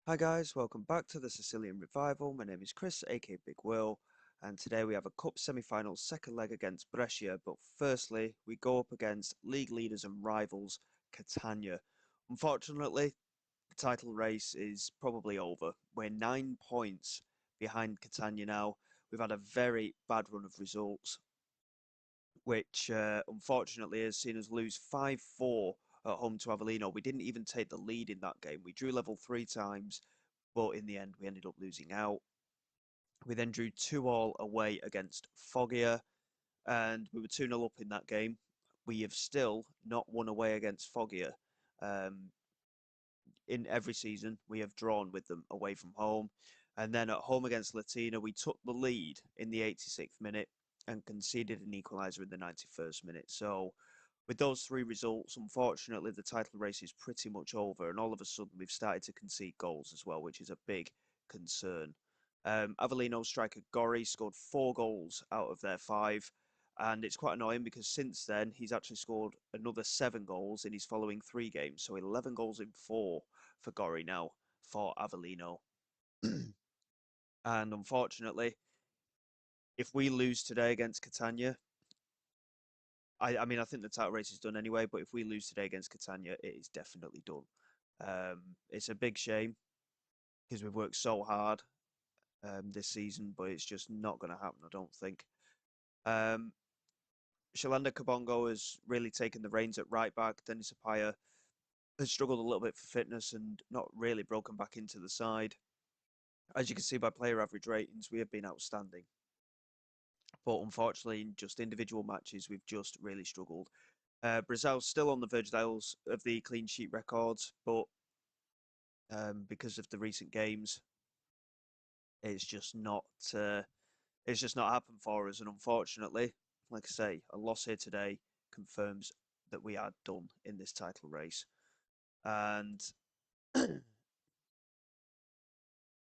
Hi guys, welcome back to the Sicilian Revival. My name is Chris, aka Big Will, and today we have a cup semi-final second leg against Brescia. But firstly, we go up against league leaders and rivals Catania. Unfortunately, the title race is probably over. We're 9 points behind Catania now. We've had a very bad run of results, which unfortunately has seen us lose 5-4 at home to Avellino. We didn't even take the lead in that game. We drew level 3 times, but in the end, we ended up losing out. We then drew 2-2 away against Foggia, and we were 2-0 up in that game. We have still not won away against Foggia. Um, in every season, we have drawn with them away from home. And then at home against Latina, we took the lead in the 86th minute and conceded an equaliser in the 91st minute. So, with those three results, unfortunately, the title race is pretty much over. And all of a sudden, we've started to concede goals as well, which is a big concern. Avellino striker Gori scored 4 goals out of their 5. And it's quite annoying because since then, he's actually scored another 7 goals in his following 3 games. So 11 goals in 4 for Gori now for Avellino. And unfortunately, if we lose today against Catania, I think the title race is done anyway, but if we lose today against Catania, it is definitely done. It's a big shame because we've worked so hard this season, but it's just not going to happen, I don't think. Um, Shalanda Kabongo has really taken the reins at right back. Dennis Apaya has struggled a little bit for fitness and not really broken back into the side. As you can see by player average ratings, we have been outstanding. But unfortunately, in just individual matches, we've just really struggled. Brazil's still on the verge of the clean sheet records, but because of the recent games, it's just not it's just not happened for us. And unfortunately, like I say, a loss here today confirms that we are done in this title race. And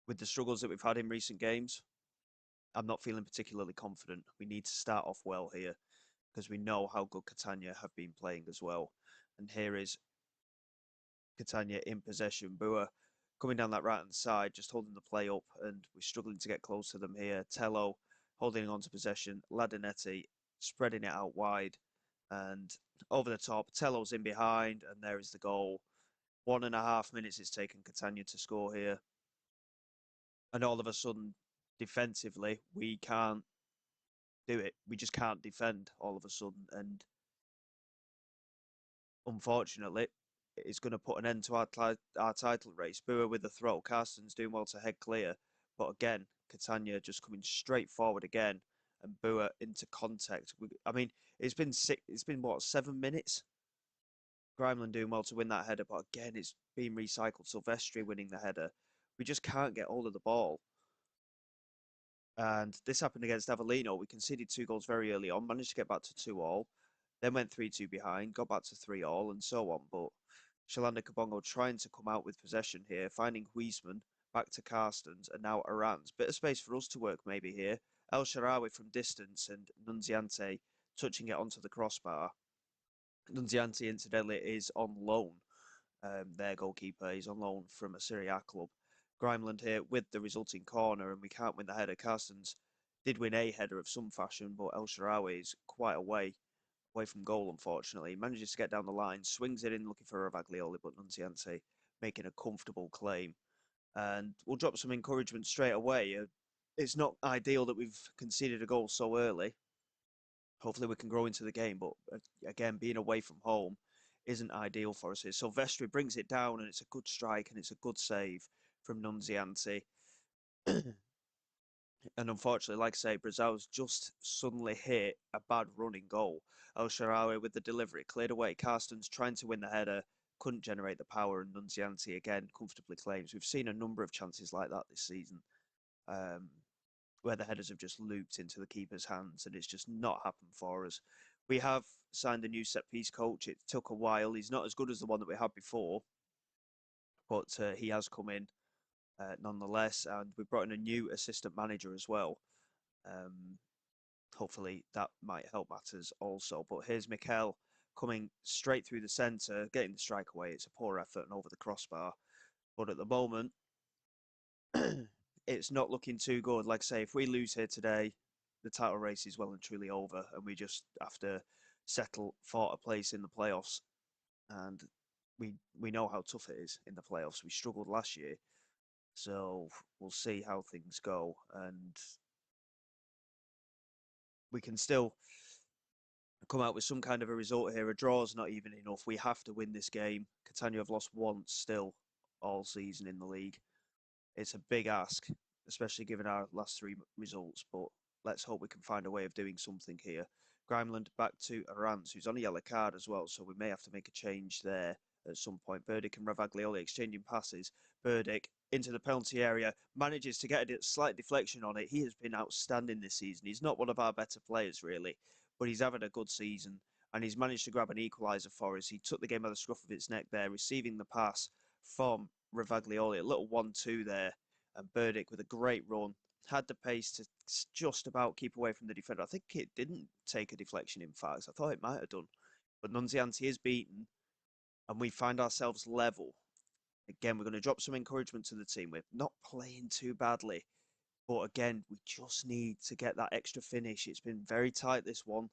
with the struggles that we've had in recent games, I'm not feeling particularly confident. We need to start off well here because we know how good Catania have been playing as well. And here is Catania in possession. Bua coming down that right hand side, just holding the play up, and we're struggling to get close to them here. Tello holding on to possession. Ladinetti spreading it out wide and over the top. Tello's in behind, and there is the goal. 1.5 minutes it's taken Catania to score here. And all of a sudden, defensively, we can't do it. We just can't defend all of a sudden. And unfortunately, it's going to put an end to our title race. Bua with the throw. Carsten's doing well to head clear. But again, Catania just coming straight forward again. And Bua into contact. I mean, it's been what, 7 minutes? Grimeland doing well to win that header. But again, it's been recycled. Silvestri winning the header. We just can't get hold of the ball. And this happened against Avellino. We conceded 2 goals very early on, managed to get back to 2-2, then went 3-2 behind, got back to 3-3, and so on. But Shalanda Kabongo trying to come out with possession here, finding Huisman, back to Carstens, and now Aran's. Bit of space for us to work maybe here. El Sharawi from distance and Nunziante touching it onto the crossbar. Nunziante, incidentally, is on loan. Their goalkeeper is on loan from a Serie A club. Grimeland here with the resulting corner, and we can't win the header. Carstens did win a header of some fashion, but El Sharawi is quite away from goal, unfortunately. He manages to get down the line, swings it in looking for Ravaglioli, but Nunziante making a comfortable claim. And we'll drop some encouragement straight away. It's not ideal that we've conceded a goal so early. Hopefully we can grow into the game, but again, being away from home isn't ideal for us here. Silvestri brings it down, and it's a good strike, and it's a good save from Nunziante. And unfortunately, like I say, Brazil's just suddenly hit a bad running goal. El Shaarawy with the delivery cleared away. Carsten's trying to win the header, couldn't generate the power, and Nunziante again comfortably claims. We've seen a number of chances like that this season, um, where the headers have just looped into the keeper's hands, and it's just not happened for us. We have signed a new set piece coach. It took a while. He's not as good as the one that we had before, but he has come in nonetheless, and we've brought in a new assistant manager as well. Um, Hopefully that might help matters also. But here's Mikel coming straight through the centre, getting the strike away. It's a poor effort and over the crossbar. But at the moment, it's not looking too good. Like I say, if we lose here today, the title race is well and truly over, and we just have to settle for a place in the playoffs. And we know how tough it is in the playoffs. We struggled last year, so we'll see how things go, and we can still come out with some kind of a result here. A draw is not even enough. We have to win this game. Catania have lost once still all season in the league. It's a big ask, especially given our last three results, but let's hope we can find a way of doing something here. Grimeland back to Arantz, who's on a yellow card as well, so we may have to make a change there at some point. Burdick and Ravaglioli exchanging passes. Burdick into the penalty area, manages to get a slight deflection on it. He has been outstanding this season. He's not one of our better players, really, but he's having a good season, and he's managed to grab an equaliser for us. He took the game by the scruff of its neck there, receiving the pass from Ravaglioli, a little 1-2 there, and Burdick with a great run. Had the pace to just about keep away from the defender. I think it didn't take a deflection, in fact. I thought it might have done. But Nunziante is beaten, and we find ourselves level. Again, we're going to drop some encouragement to the team. We're not playing too badly. But again, we just need to get that extra finish. It's been very tight, this one.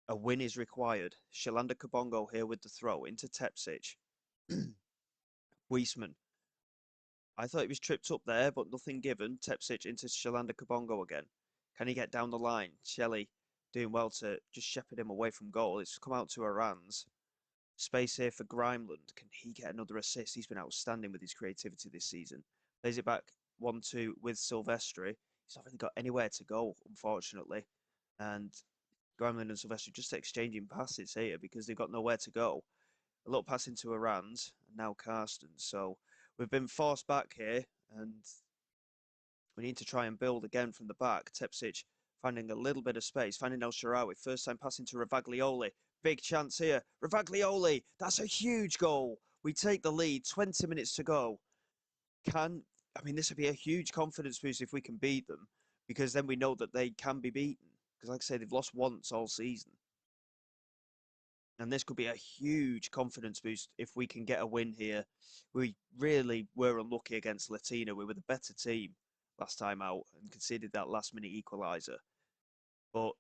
A win is required. Shalanda Kabongo here with the throw into Tepsic. Weisman. I thought he was tripped up there, but nothing given. Tepsic into Shalanda Kabongo again. Can he get down the line? Shelley doing well to just shepherd him away from goal. It's come out to Aranz. Space here for Grimeland. Can he get another assist? He's been outstanding with his creativity this season. Plays it back 1-2 with Silvestri. He's not really got anywhere to go, unfortunately. And Grimeland and Silvestri just exchanging passes here because they've got nowhere to go. A little pass into Aranz, and now Karsten. So we've been forced back here, and we need to try and build again from the back. Tepsic finding a little bit of space, finding El Shaarawy. First time passing to Ravaglioli. Big chance here. Ravaglioli, that's a huge goal. We take the lead, 20 minutes to go. This would be a huge confidence boost if we can beat them, because then we know that they can be beaten. Because like I say, they've lost once all season. And this could be a huge confidence boost if we can get a win here. We really were unlucky against Latina. We were the better team last time out and conceded that last minute equaliser. But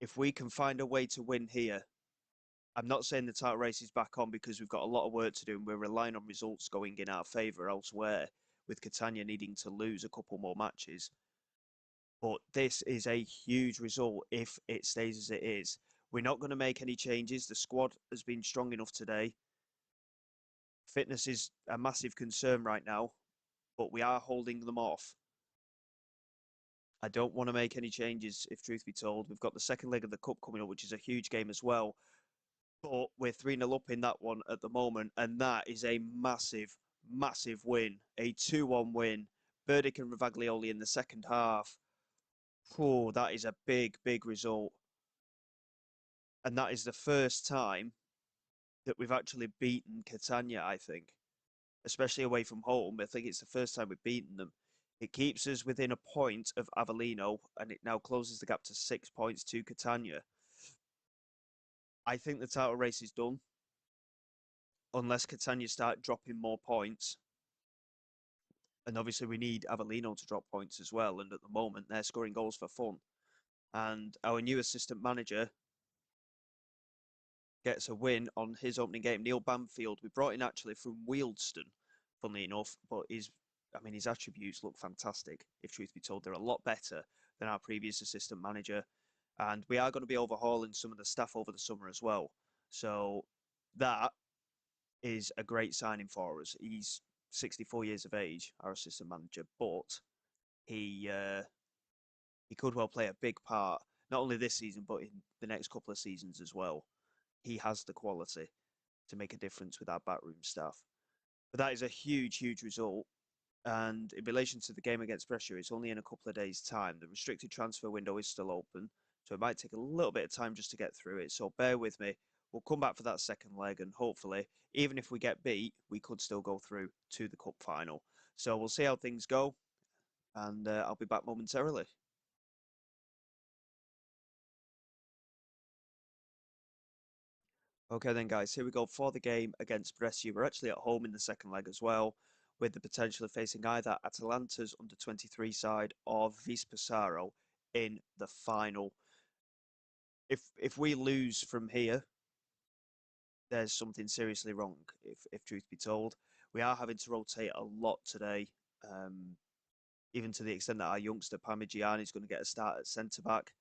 if we can find a way to win here, I'm not saying the title race is back on because we've got a lot of work to do and we're relying on results going in our favour elsewhere, with Catania needing to lose a couple more matches. But this is a huge result if it stays as it is. We're not going to make any changes. The squad has been strong enough today. Fitness is a massive concern right now, but we are holding them off. I don't want to make any changes, if truth be told. We've got the second leg of the Cup coming up, which is a huge game as well. But we're 3-0 up in that one at the moment, and that is a massive, massive win. A 2-1 win. Burdick and Ravaglioli in the second half. Oh, that is a big, big result. And that is the first time that we've actually beaten Catania, I think. Especially away from home. I think it's the first time we've beaten them. It keeps us within a point of Avellino, and it now closes the gap to 6 points to Catania. I think the title race is done, unless Catania start dropping more points. And obviously we need Avellino to drop points as well, and at the moment they're scoring goals for fun. And our new assistant manager gets a win on his opening game. Neil Bamfield, we brought in actually from Wealdstone, funnily enough, but his attributes look fantastic, if truth be told. They're a lot better than our previous assistant manager. And we are going to be overhauling some of the staff over the summer as well. So that is a great signing for us. He's 64 years of age, our assistant manager, but he could well play a big part, not only this season, but in the next couple of seasons as well. He has the quality to make a difference with our backroom staff. But that is a huge, huge result. And in relation to the game against Brescia, it's only in a couple of days' time. The restricted transfer window is still open, so it might take a little bit of time just to get through it. So bear with me. We'll come back for that second leg, and hopefully, even if we get beat, we could still go through to the cup final. So we'll see how things go, and I'll be back momentarily. Okay then, guys, here we go for the game against Brescia. We're actually at home in the second leg as well. with the potential of facing either Atalanta's under-23 side or Vispasaro in the final. If we lose from here, there's something seriously wrong, if truth be told. We are having to rotate a lot today, even to the extent that our youngster Parmigiani is going to get a start at centre-back.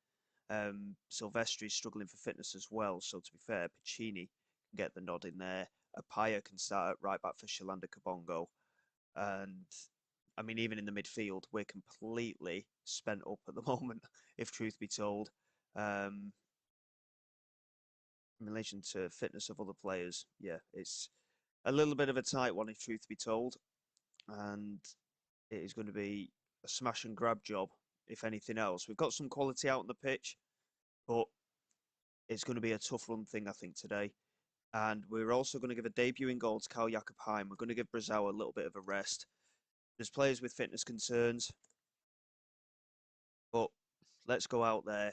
Silvestri is struggling for fitness as well, so to be fair, Piccini can get the nod in there. Apaya can start at right-back for Shalanda Kabongo. And, I mean, even in the midfield, we're completely spent up at the moment, if truth be told. In relation to fitness of other players, yeah, it's a little bit of a tight one, if truth be told. And it is going to be a smash and grab job, if anything else. We've got some quality out on the pitch, but it's going to be a tough run thing, I think, today. And we're also going to give a debuting goal to Karl Jakob Heim. We're going to give Brazil a little bit of a rest. There's players with fitness concerns, but let's go out there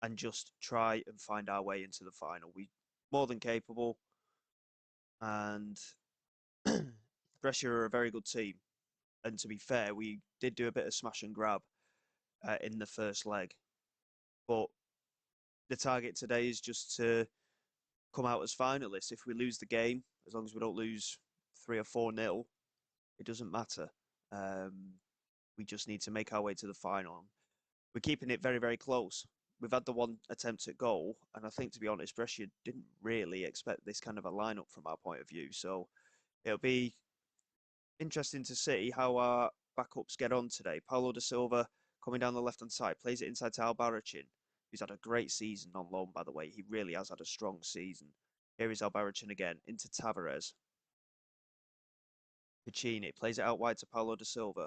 and just try and find our way into the final. We're more than capable, and Brescia are a very good team. And to be fair, we did do a bit of smash and grab in the first leg. But the target today is just to come out as finalists. If we lose the game, as long as we don't lose 3 or 4-0, it doesn't matter. We just need to make our way to the final. We're keeping it very, very close. We've had the one attempt at goal, and I think, to be honest, Brescia didn't really expect this kind of a lineup from our point of view. So it'll be interesting to see how our backups get on today. Paulo da Silva coming down the left-hand side, plays it inside to Albarracin, who's had a great season on loan, by the way. He really has had a strong season. Here is Albarracin again, into Tavares. Piccini plays it out wide to Paulo da Silva.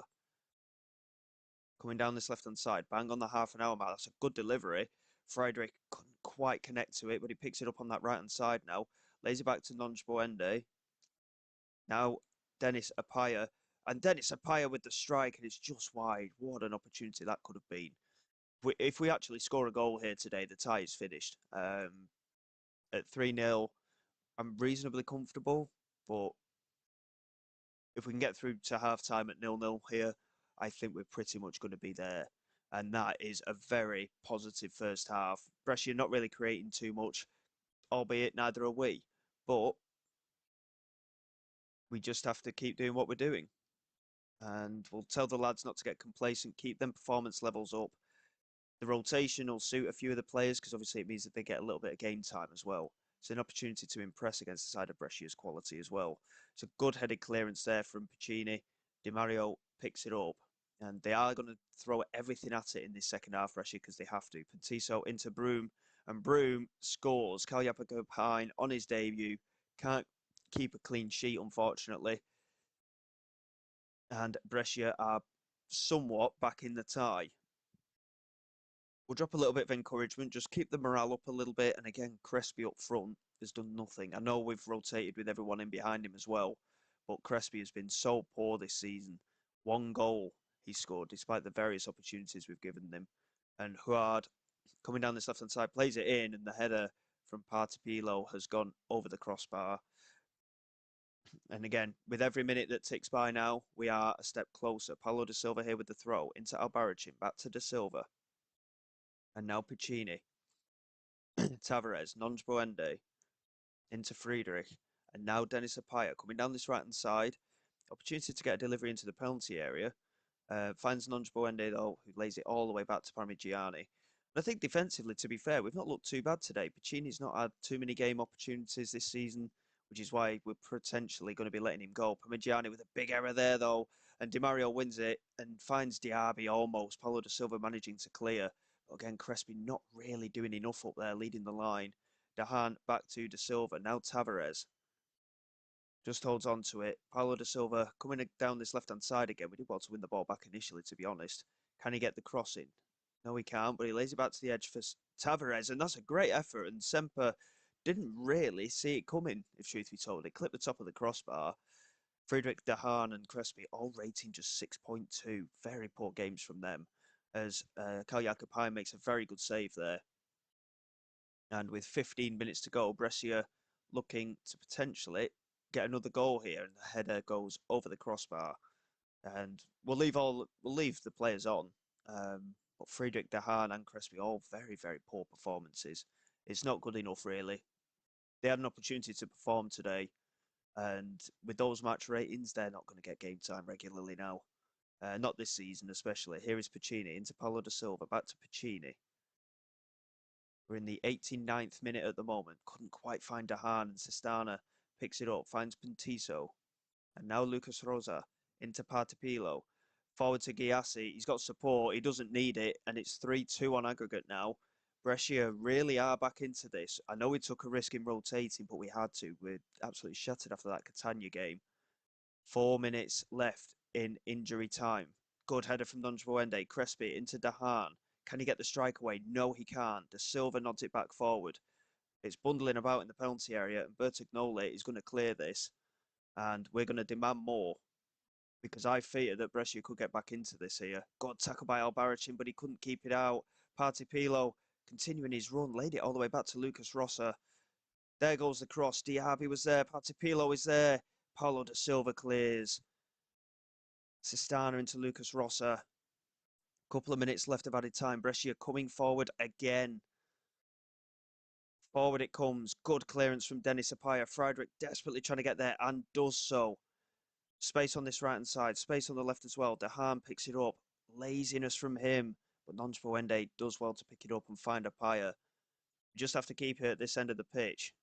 Coming down this left-hand side, bang on the half-an-hour mark. That's a good delivery. Friedrich couldn't quite connect to it, but he picks it up on that right-hand side now. Lays it back to Nonj Boende. Now, Dennis Apaya. And Dennis Apaya with the strike, and it's just wide. What an opportunity that could have been. If we actually score a goal here today, the tie is finished. At 3-0, I'm reasonably comfortable, but if we can get through to half-time at 0-0 here, I think we're pretty much going to be there. And that is a very positive first half. Brescia not really creating too much, albeit neither are we. But we just have to keep doing what we're doing. And we'll tell the lads not to get complacent, keep them performance levels up. The rotation will suit a few of the players because obviously it means that they get a little bit of game time as well. It's an opportunity to impress against the side of Brescia's quality as well. It's a good headed clearance there from Piccini. Di Mario picks it up. And they are going to throw everything at it in this second half, Brescia, because they have to. Pantiso into Broom. And Broom scores. Karl Jakob Heim on his debut. Can't keep a clean sheet, unfortunately. And Brescia are somewhat back in the tie. We'll drop a little bit of encouragement, just keep the morale up a little bit. And again, Crespi up front has done nothing. I know we've rotated with everyone in behind him as well, but Crespi has been so poor this season. One goal he scored, despite the various opportunities we've given him. And Huard, coming down this left-hand side, plays it in, and the header from Partipilo has gone over the crossbar. And again, with every minute that ticks by now, we are a step closer. Paulo da Silva here with the throw into Albarracin, back to da Silva. And now Piccini. Tavares, Nonj Boende, into Friedrich. And now Dennis Apaya coming down this right-hand side. Opportunity to get a delivery into the penalty area. Finds Nonj Boende, though, who lays it all the way back to Parmigiani. And I think defensively, to be fair, we've not looked too bad today. Piccini's not had too many game opportunities this season, which is why we're potentially going to be letting him go. Parmigiani with a big error there, though. And Di Mario wins it and finds Diaby almost. Paulo da Silva managing to clear. Again, Crespi not really doing enough up there, leading the line. Dahan back to Da Silva. Now Tavares just holds on to it. Paulo da Silva coming down this left-hand side again. We did well to win the ball back initially, to be honest. Can he get the cross in? No, he can't, but he lays it back to the edge for Tavares, and that's a great effort. And Semper didn't really see it coming, if truth be told. It clipped the top of the crossbar. Friedrich, Dahan and Crespi all rating just 6.2. Very poor games from them, as Karl Jakob Heim makes a very good save there. And with 15 minutes to go, Brescia looking to potentially get another goal here, and the header goes over the crossbar. And we'll leave the players on. But Friedrich, De Haan, and Crespi all very, very poor performances. It's not good enough, really. They had an opportunity to perform today, and with those match ratings, they're not going to get game time regularly now. Not this season, especially. Here is Pacini into Paulo da Silva, back to Pacini. We're in the 89th minute at the moment. Couldn't quite find De Haan, and Sistana picks it up, finds Pintiso. And now Lucas Rosa into Partipilo. Forward to Giassi. He's got support. He doesn't need it. And it's 3-2 on aggregate now. Brescia really are back into this. I know we took a risk in rotating, but we had to. We're absolutely shattered after that Catania game. 4 minutes left in injury time. Good header from Donjbuende. Crespi into De Haan. Can he get the strike away? No, he can't. De Silva nods it back forward. It's bundling about in the penalty area, and Bertagnole is going to clear this. And we're going to demand more, because I fear that Brescia could get back into this here. Good tackle by Albarracin, but he couldn't keep it out. Partipilo continuing his run, laid it all the way back to Lucas Rosa. There goes the cross. Diaby was there. Partipilo is there. Paulo da Silva clears. Sistana into Lucas Rosa. Couple of minutes left of added time. Brescia coming forward again. Forward it comes. Good clearance from Dennis Apaya. Friedrich desperately trying to get there and does so. Space on this right-hand side. Space on the left as well. De Haan picks it up. Laziness from him. But Donjbuende does well to pick it up and find Apaya. We just have to keep it at this end of the pitch.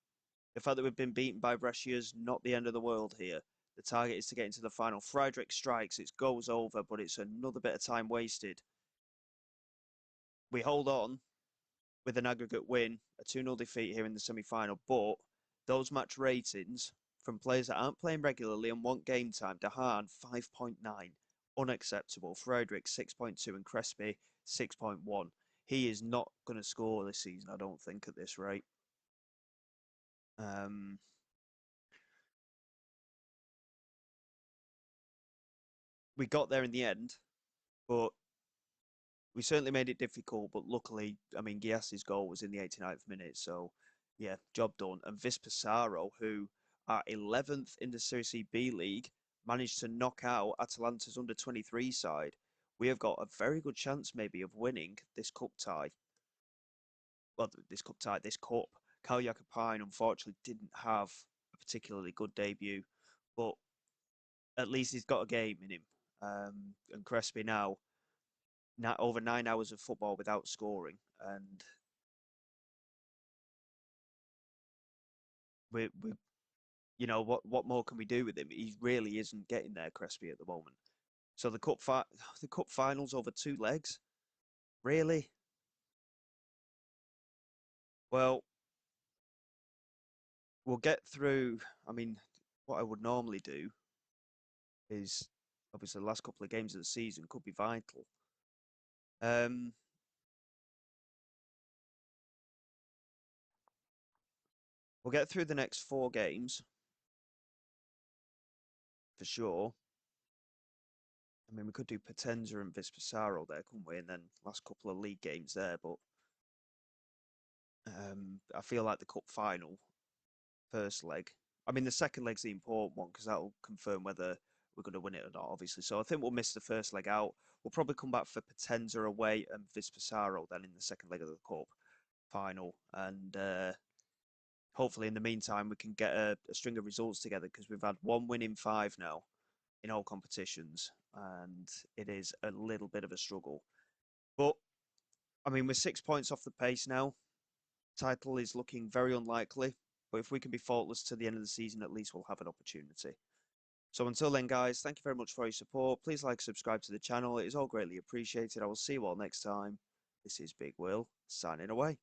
The fact that we've been beaten by Brescia is not the end of the world here. The target is to get into the final. Friedrich strikes. It goes over, but it's another bit of time wasted. We hold on with an aggregate win, a 2-0 defeat here in the semi-final, but those match ratings from players that aren't playing regularly and want game time, De Haan 5.9, unacceptable. Friedrich 6.2 and Crespi 6.1. He is not going to score this season, I don't think, at this rate. We got there in the end, but we certainly made it difficult. But luckily, I mean, Giassi's goal was in the 89th minute, so yeah, job done. And Vispasaro, who are 11th in the Serie C B League, managed to knock out Atalanta's under-23 side. We have got a very good chance, maybe, of winning this cup tie. Well, this cup tie, this cup. Cal Jakopine, unfortunately, didn't have a particularly good debut, but at least he's got a game in him. And Crespi now, over 9 hours of football without scoring, and we you know, what more can we do with him? He really isn't getting there, Crespi, at the moment. So the the cup finals over 2 legs, really? Well, we'll get through. I mean, what I would normally do is, obviously, the last couple of games of the season could be vital. Um, we'll get through the next 4 games for sure. I mean, we could do Potenza and Vispasaro there, couldn't we? And then last couple of league games there, but I feel like the cup final, first leg. I mean, the second leg's the important one because that'll confirm whether we're going to win it or not, obviously. So I think we'll miss the first leg out. We'll probably come back for Potenza away and Vispasaro then in the second leg of the cup final. And hopefully, in the meantime, we can get a string of results together because we've had 1 win in 5 now in all competitions, and it is a little bit of a struggle. But I mean, we're 6 points off the pace now. Title is looking very unlikely, but if we can be faultless to the end of the season, at least we'll have an opportunity. So until then, guys, thank you very much for your support. Please like, subscribe to the channel. It is all greatly appreciated. I will see you all next time. This is Big Will, signing away.